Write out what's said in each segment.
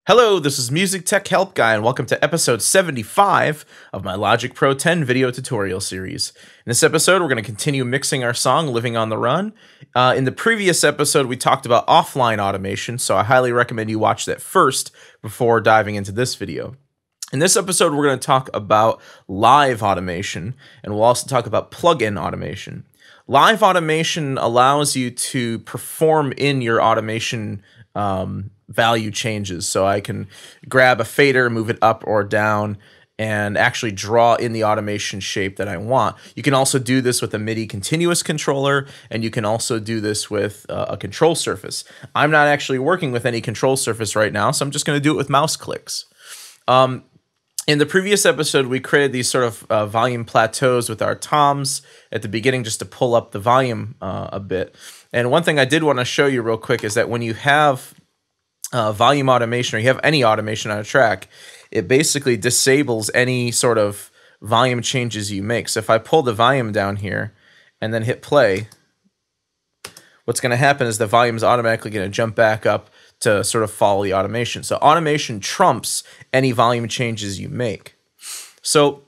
Hello, this is Music Tech Help Guy, and welcome to episode 75 of my Logic Pro 10 video tutorial series. In this episode, we're going to continue mixing our song, Living on the Run. In the previous episode, we talked about offline automation, so I highly recommend you watch that first before diving into this video. In this episode, we're going to talk about live automation, and we'll also talk about plug-in automation. Live automation allows you to perform in your automation value changes. So I can grab a fader, move it up or down, and actually draw in the automation shape that I want. You can also do this with a MIDI continuous controller, and you can also do this with a control surface. I'm not actually working with any control surface right now, so I'm just going to do it with mouse clicks. In the previous episode, we created these sort of volume plateaus with our toms at the beginning just to pull up the volume a bit. And one thing I did want to show you real quick is that when you have volume automation, or you have any automation on a track, it basically disables any sort of volume changes you make. So if I pull the volume down here and then hit play, what's going to happen is the volume is automatically going to jump back up to sort of follow the automation. So automation trumps any volume changes you make. So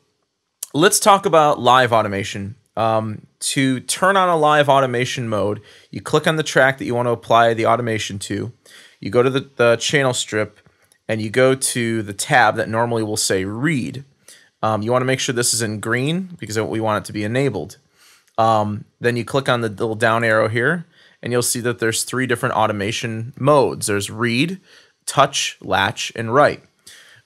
let's talk about live automation. To turn on a live automation mode, you click on the track that you want to apply the automation to. You go to the channel strip, and you go to the tab that normally will say read. You want to make sure this is in green because we want it to be enabled. Then you click on the little down arrow here, and you'll see that there's 3 different automation modes. There's read, touch, latch, and write.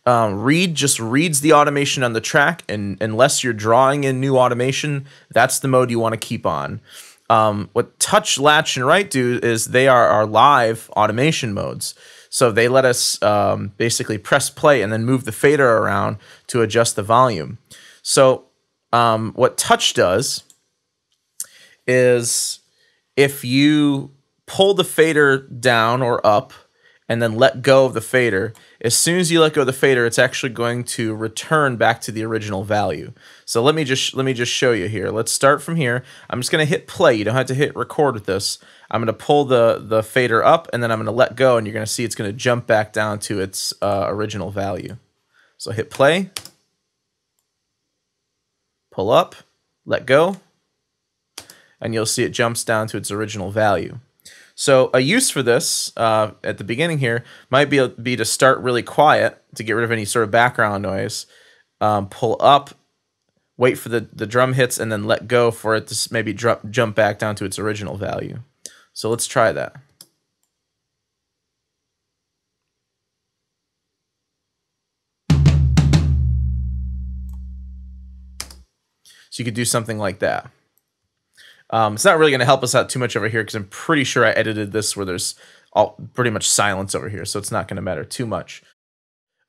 Read just reads the automation on the track, and unless you're drawing in new automation, that's the mode you want to keep on. What touch, latch, and write do is they are our live automation modes. So they let us basically press play and then move the fader around to adjust the volume. So what touch does is if you pull the fader down or up and then let go of the fader, as soon as you let go of the fader, it's actually going to return back to the original value. So let me just show you here. Let's start from here. I'm just going to hit play. You don't have to hit record with this. I'm going to pull the fader up, and then I'm going to let go, and you're going to see it's going to jump back down to its original value. So hit play, pull up, let go, and you'll see it jumps down to its original value. So a use for this at the beginning here might be to start really quiet to get rid of any sort of background noise, pull up, wait for the drum hits, and then let go for it to maybe jump back down to its original value. So let's try that. So you could do something like that. It's not really going to help us out too much over here because I'm pretty sure I edited this where there's pretty much silence over here, so it's not going to matter too much.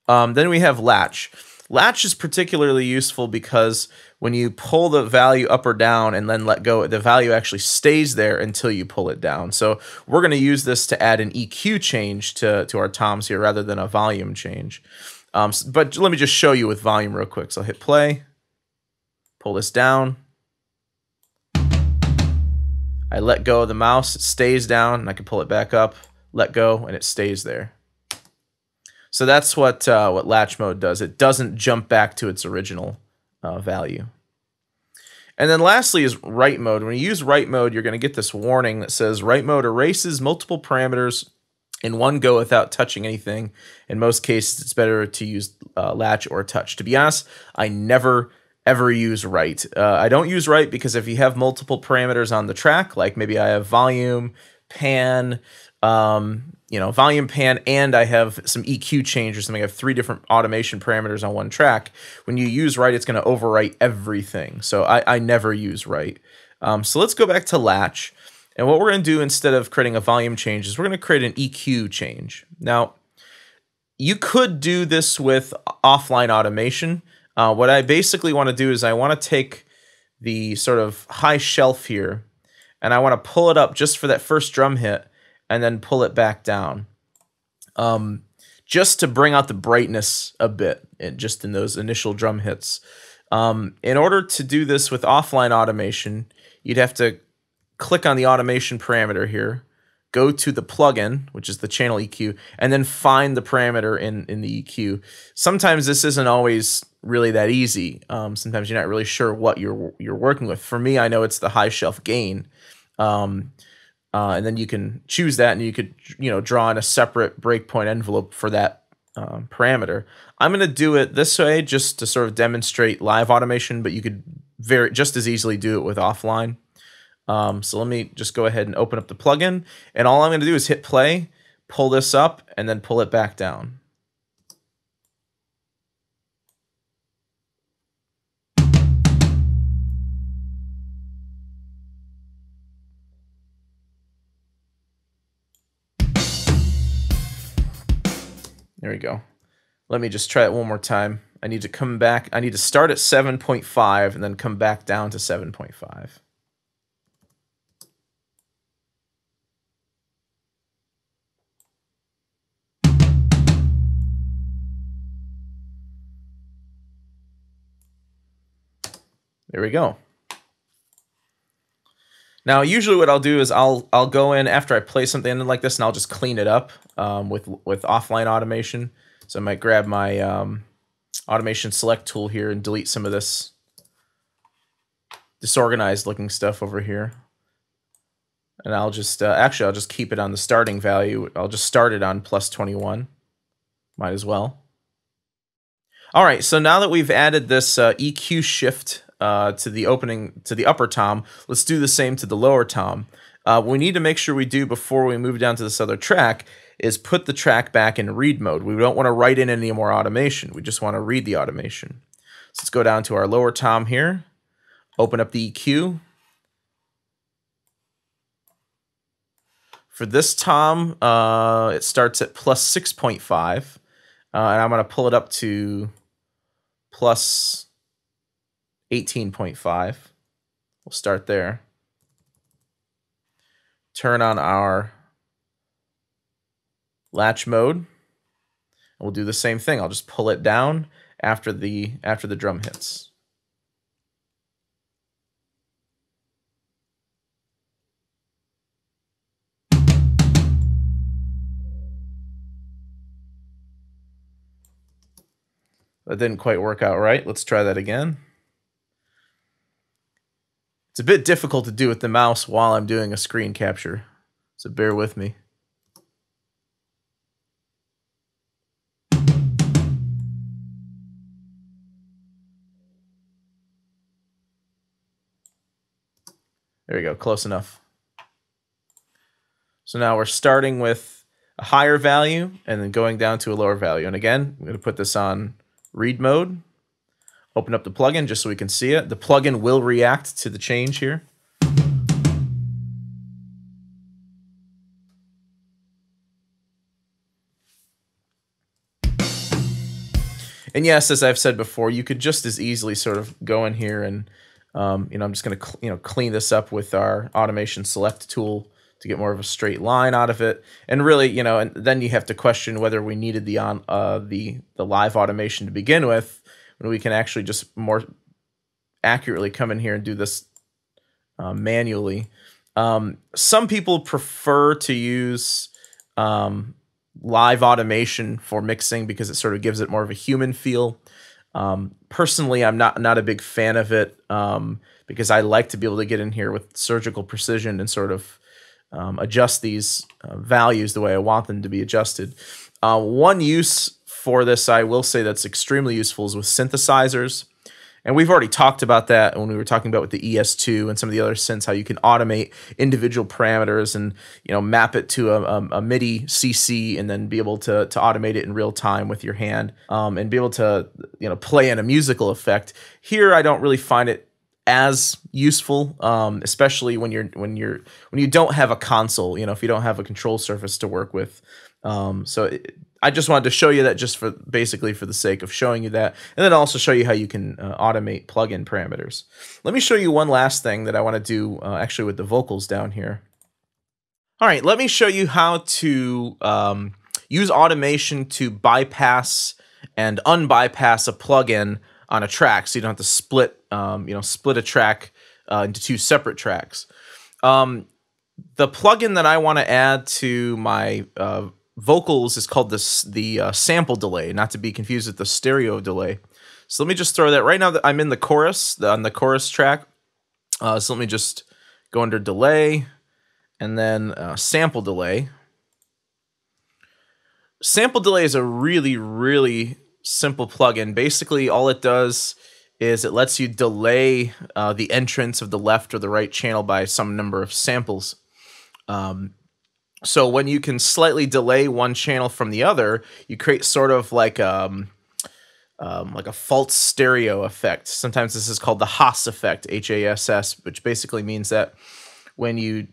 Then we have latch. Latch is particularly useful because when you pull the value up or down and then let go, the value actually stays there until you pull it down. So we're going to use this to add an EQ change to our toms here rather than a volume change. But let me just show you with volume real quick. So I'll hit play, pull this down. I let go of the mouse, it stays down, and I can pull it back up, let go, and it stays there. So that's what latch mode does. It doesn't jump back to its original value. And then lastly is write mode. When you use write mode, you're going to get this warning that says write mode erases multiple parameters in one go without touching anything. In most cases, it's better to use latch or touch. To be honest, I never ever use write. I don't use write because if you have multiple parameters on the track, like maybe I have volume, pan, volume, pan, and I have some EQ change or something. I have 3 different automation parameters on one track. When you use write, it's going to overwrite everything. So I never use write. So let's go back to latch. And what we're going to do instead of creating a volume change is we're going to create an EQ change. Now, you could do this with offline automation. What I basically want to do is I want to take the sort of high shelf here, and I want to pull it up just for that first drum hit, and then pull it back down, just to bring out the brightness a bit, just in those initial drum hits. In order to do this with offline automation, you'd have to click on the automation parameter here, go to the plugin, which is the channel EQ, and then find the parameter in the EQ. Sometimes this isn't always really that easy. Sometimes you're not really sure what you're working with. For me, I know it's the high shelf gain. And then you can choose that, and you could, draw in a separate breakpoint envelope for that parameter. I'm going to do it this way just to sort of demonstrate live automation, but you could just as easily do it with offline. So let me just go ahead and open up the plugin, and all I'm going to do is hit play, pull this up, and then pull it back down. There we go. Let me just try it one more time. I need to come back. I need to start at 7.5 and then come back down to 7.5. There we go. Now, usually what I'll do is I'll go in after I play something in like this, and I'll just clean it up with offline automation. So I might grab my automation select tool here and delete some of this disorganized looking stuff over here. And I'll just actually I'll just keep it on the starting value. I'll just start it on +21. Might as well. All right, so now that we've added this EQ shift to the upper tom, let's do the same to the lower tom. What we need to make sure we do before we move down to this other track is put the track back in read mode. We don't want to write in any more automation. We just want to read the automation. So let's go down to our lower tom here, open up the EQ. For this tom, it starts at +6.5, and I'm going to pull it up to +18.5. We'll start there. Turn on our latch mode, and we'll do the same thing. I'll just pull it down after the drum hits. That didn't quite work out right. Let's try that again. It's a bit difficult to do with the mouse while I'm doing a screen capture, so bear with me. There we go, close enough. So now we're starting with a higher value and then going down to a lower value. And again, I'm going to put this on read mode. Open up the plugin just so we can see it. The plugin will react to the change here. And yes, as I've said before, you could just as easily sort of go in here and I'm just going to clean this up with our automation select tool to get more of a straight line out of it. And really, and then you have to question whether we needed the live automation to begin with, when we can actually just more accurately come in here and do this manually. Some people prefer to use live automation for mixing because it sort of gives it more of a human feel. Personally, I'm not a big fan of it because I like to be able to get in here with surgical precision and sort of adjust these values the way I want them to be adjusted. One use for this, I will say, that's extremely useful is with synthesizers. And we've already talked about that when we were talking about with the ES2 and some of the other synths, how you can automate individual parameters and map it to a MIDI CC and then be able to automate it in real time with your hand and be able to play in a musical effect. Here, I don't really find it as useful, especially when you don't have a console. If you don't have a control surface to work with. I just wanted to show you that just basically for the sake of showing you that, and then also show you how you can automate plugin parameters. Let me show you one last thing that I want to do actually with the vocals down here. All right, let me show you how to use automation to bypass and unbypass a plugin on a track, so you don't have to split a track into two separate tracks. The plugin that I want to add to my vocals is called the sample delay, not to be confused with the stereo delay. So let me just throw that right now that I'm in the chorus, on the chorus track. So let me just go under delay and then sample delay. Sample delay is a really, really simple plugin. Basically, all it does is it lets you delay the entrance of the left or the right channel by some number of samples. So when you can slightly delay one channel from the other, you create sort of like a false stereo effect. Sometimes this is called the Hass effect, H-A-S-S, which basically means that when you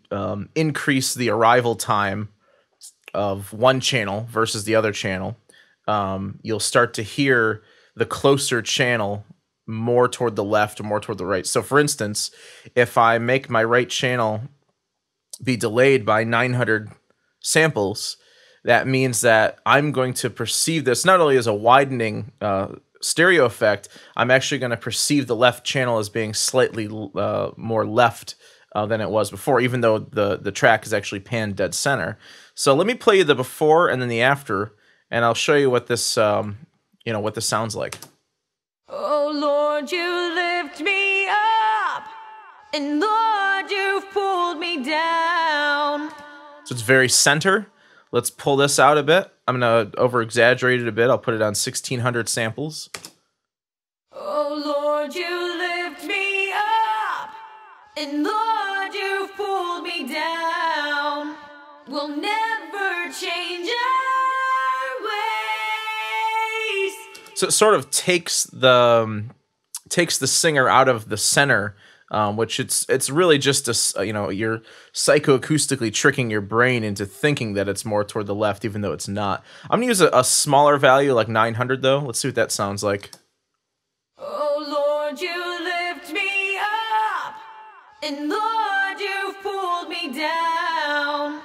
increase the arrival time of one channel versus the other channel, you'll start to hear the closer channel more toward the left or more toward the right. So for instance, if I make my right channel be delayed by 900 samples, that means that I'm going to perceive this not only as a widening stereo effect, I'm actually going to perceive the left channel as being slightly more left than it was before, even though the track is actually panned dead center. So let me play you the before and then the after, and I'll show you what this what this sounds like. Oh Lord, you lift me up, and Lord, you've pulled me down. So it's very center. Let's pull this out a bit. I'm going to over-exaggerate it a bit. I'll put it on 1600 samples. Oh Lord, you lift me up, and Lord, you've pulled me down. We'll never change our ways. So it sort of takes the singer out of the center, which it's really just you're psychoacoustically tricking your brain into thinking that it's more toward the left, even though it's not. I'm gonna use a smaller value, like 900 though. Let's see what that sounds like. Oh Lord, you lift me up, and Lord, you've pulled me down.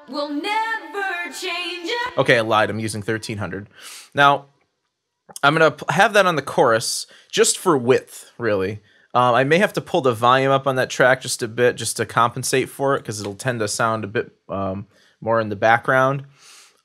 We'll never change it. Okay, I lied. I'm using 1300. Now, I'm going to have that on the chorus just for width, really. I may have to pull the volume up on that track just a bit just to compensate for it, because it'll tend to sound a bit more in the background.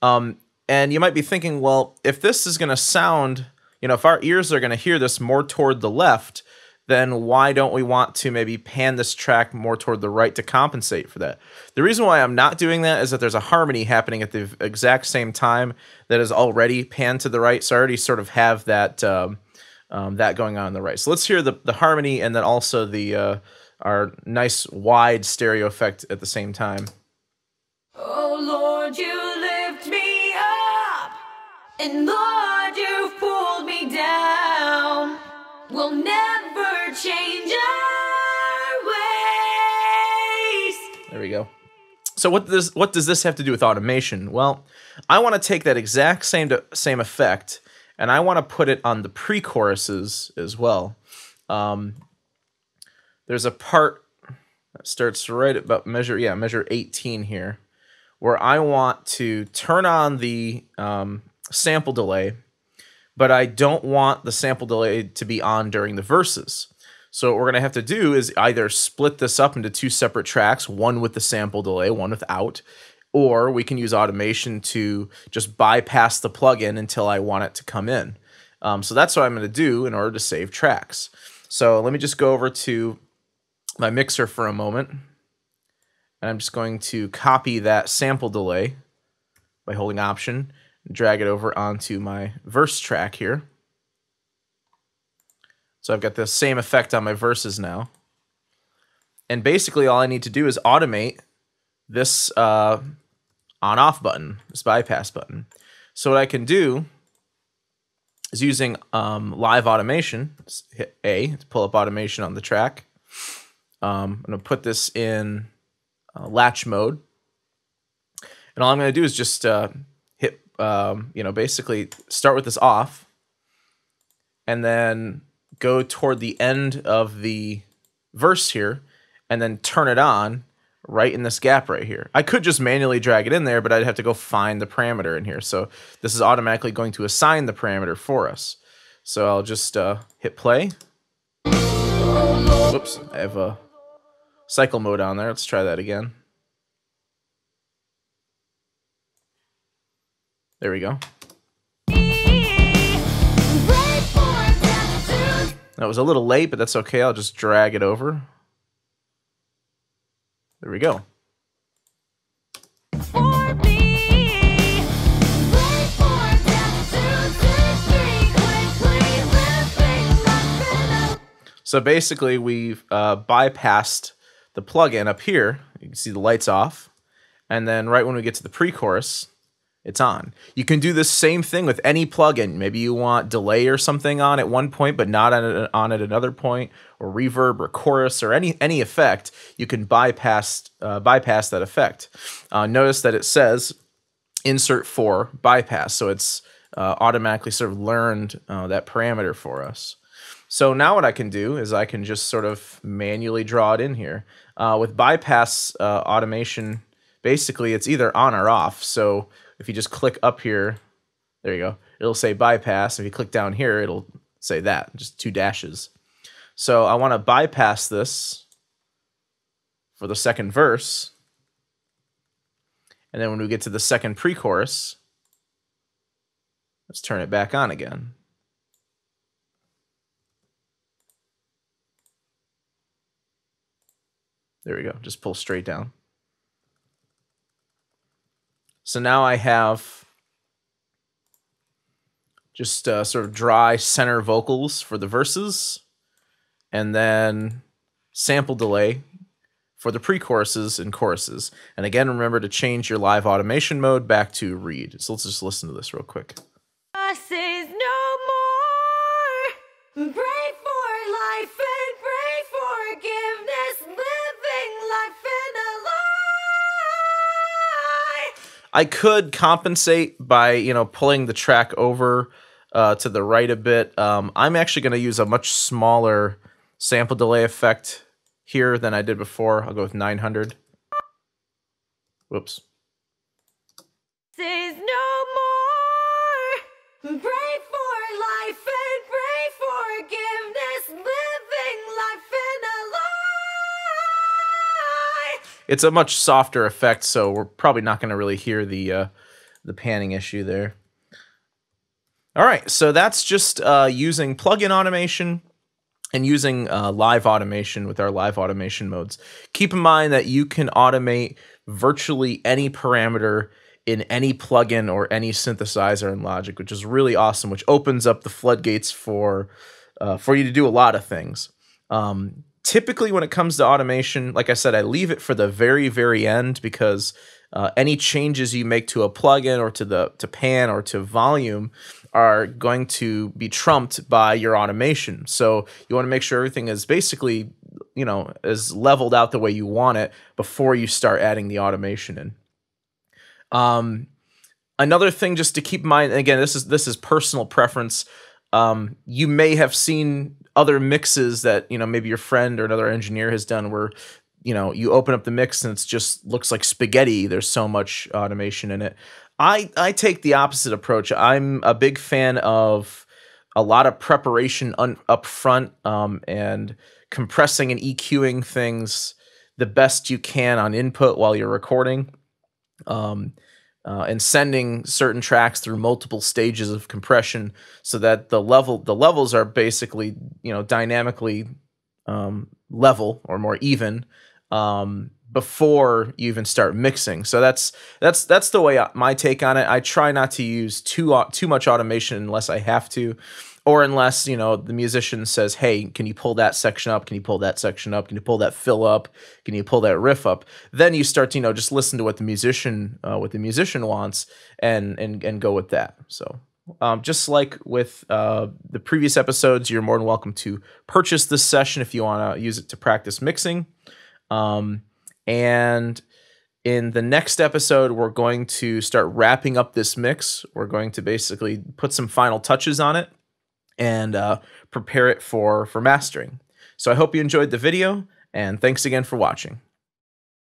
And you might be thinking, well, if this is going to sound, if our ears are going to hear this more toward the left, then why don't we want to maybe pan this track more toward the right to compensate for that? The reason why I'm not doing that is that there's a harmony happening at the exact same time that is already panned to the right, so I already sort of have that that going on the right. So let's hear the harmony and then also the our nice wide stereo effect at the same time. Oh Lord, you lift me up, and Lord, you've pulled me down. We'll never change our ways. There we go. So what does this have to do with automation? Well, I want to take that exact same effect, and I want to put it on the pre-choruses as well. There's a part that starts right about measure 18 here, where I want to turn on the sample delay, but I don't want the sample delay to be on during the verses. So what we're going to have to do is either split this up into two separate tracks, one with the sample delay, one without, or we can use automation to just bypass the plugin until I want it to come in. So that's what I'm going to do in order to save tracks. So let me just go over to my mixer for a moment, and I'm just going to copy that sample delay by holding Option, drag it over onto my verse track here. So I've got the same effect on my verses now. And basically all I need to do is automate this on-off button, this bypass button. So what I can do is using live automation, just hit A to pull up automation on the track. I'm going to put this in latch mode. And all I'm going to do is just hit, basically start with this off, and then go toward the end of the verse here, and then turn it on right in this gap right here. I could just manually drag it in there, but I'd have to go find the parameter in here. So this is automatically going to assign the parameter for us. So I'll just hit play. Whoops, I have a cycle mode on there. Let's try that again. There we go. That was a little late, but that's okay. I'll just drag it over. There we go. So basically, we've bypassed the plugin up here. You can see the lights off. And then right when we get to the pre-chorus, it's on. You can do the same thing with any plugin. Maybe you want delay or something on at one point, but not on at another point, or reverb or chorus or any effect. You can bypass that effect. Notice that it says insert for bypass, so it's automatically sort of learned that parameter for us. So now what I can do is I can just sort of manually draw it in here. With bypass automation, basically it's either on or off. So if you just click up here, there you go, it'll say bypass. If you click down here, it'll say that, just 2 dashes. So I want to bypass this for the second verse. And then when we get to the second pre-chorus, let's turn it back on again. There we go, just pull straight down. So now I have just sort of dry center vocals for the verses, and then sample delay for the pre-choruses and choruses. And again, remember to change your live automation mode back to read. So let's just listen to this real quick. Us is no more. Pray for life and pray forgiveness, living life in a lie. I could compensate by, pulling the track over to the right a bit. I'm actually going to use a much smaller sample delay effect here than I did before. I'll go with 900. Whoops. Is no more. Pray for life and pray forgiveness, living life in a lie. It's a much softer effect, so we're probably not going to really hear the panning issue there. All right, so that's just using plugin automation and using live automation with our live automation modes. Keep in mind that you can automate virtually any parameter in any plugin or any synthesizer in Logic, which is really awesome, which opens up the floodgates for you to do a lot of things. Typically, when it comes to automation, like I said, I leave it for the very, very end because any changes you make to a plugin or to pan or to volume are going to be trumped by your automation. So you want to make sure everything is basically, is leveled out the way you want it before you start adding the automation in. Another thing just to keep in mind, and again, this is personal preference. You may have seen other mixes that, maybe your friend or another engineer has done where, you open up the mix and it's just looks like spaghetti. There's so much automation in it. I take the opposite approach. I'm a big fan of a lot of preparation up front and compressing and EQing things the best you can on input while you're recording. And sending certain tracks through multiple stages of compression so that the levels are basically, dynamically level or more even before you even start mixing. So that's the way my take on it. I try not to use too much automation unless I have to, or unless, the musician says, hey, can you pull that section up? Can you pull that section up? Can you pull that fill up? Can you pull that riff up? Then you start to, just listen to what the musician wants and go with that. So just like with the previous episodes, you're more than welcome to purchase this session if you want to use it to practice mixing. And in the next episode, we're going to start wrapping up this mix. We're going to basically put some final touches on it and prepare it for mastering. So I hope you enjoyed the video, and thanks again for watching.